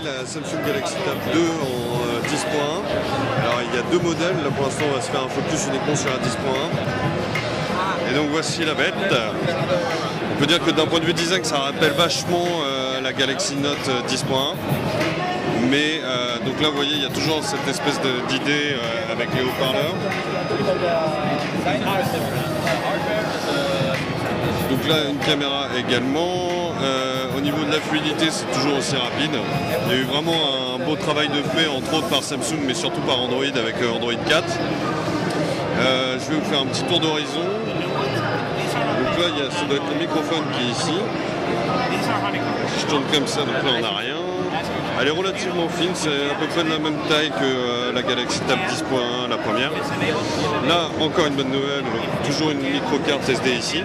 la Samsung Galaxy Tab 2 en 10.1. Alors il y a deux modèles, là pour l'instant on va se faire un focus uniquement sur la 10.1. Et donc voici la bête. On peut dire que d'un point de vue design ça rappelle vachement la Galaxy Note 10.1. Mais donc là vous voyez il y a toujours cette espèce d'idée avec les haut-parleurs. Donc là une caméra également. Au niveau de la fluidité c'est toujours aussi rapide. Il y a eu vraiment un beau travail de fait entre autres par Samsung mais surtout par Android avec Android 4. Je vais vous faire un petit tour d'horizon. Donc là ça doit être le microphone qui est ici. Si je tourne comme ça donc là on n'a rien. Elle est relativement fine, c'est à peu près de la même taille que la Galaxy Tab 10.1, la première. Là, encore une bonne nouvelle, toujours une micro-carte SD ici.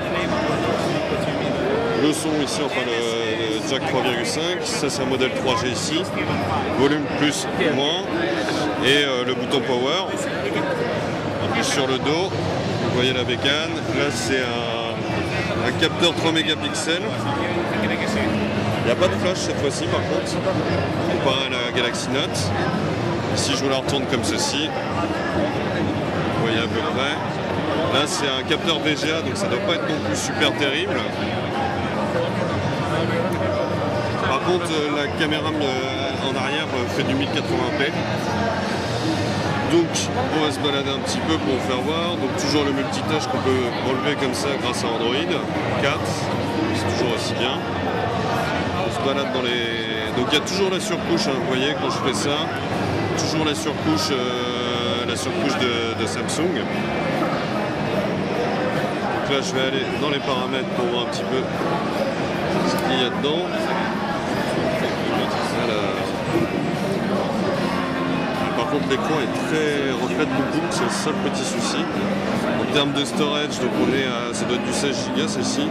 Le son ici, enfin le jack 3.5, ça c'est un modèle 3G ici. Volume plus, moins. Et le bouton power. En plus sur le dos, vous voyez la bécane. Là c'est un capteur 3 mégapixels. Il n'y a pas de flash cette fois-ci par contre, comparé à la Galaxy Note. Si je vous la retourne comme ceci, vous voyez à peu près. Là c'est un capteur VGA donc ça ne doit pas être non plus super terrible. Par contre la caméra en arrière fait du 1080p. Donc on va se balader un petit peu pour vous faire voir. Donc toujours le multitâche qu'on peut relever comme ça grâce à Android 4. C'est toujours aussi bien. Balade dans les... Donc il y a toujours la surcouche, hein, vous voyez quand je fais ça, toujours la surcouche de Samsung. Donc là je vais aller dans les paramètres pour voir un petit peu ce qu'il y a dedans. Par contre l'écran reflète beaucoup, c'est le seul petit souci. En termes de storage, donc on est à, ça doit être du 16 Go celle-ci.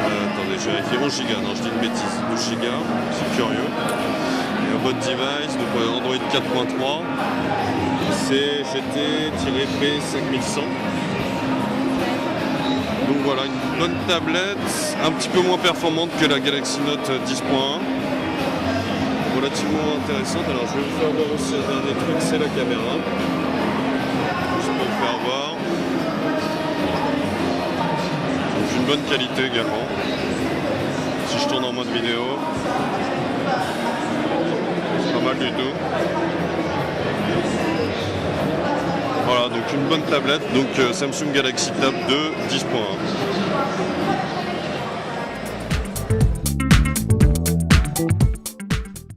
Attendez, je vérifie 11 Go, non je dis une bêtise, 12 Go, c'est curieux. Et un mode device, donc Android 4.3, c'est GT-P5100. Donc voilà, une bonne tablette, un petit peu moins performante que la Galaxy Note 10.1. Relativement intéressante, alors je vais vous faire voir aussi un dernier truc, c'est la caméra. Je peux vous faire voir. Une bonne qualité également. Si je tourne en mode vidéo, c'est pas mal du tout. Voilà, donc une bonne tablette, donc Samsung Galaxy Tab 2 10.1.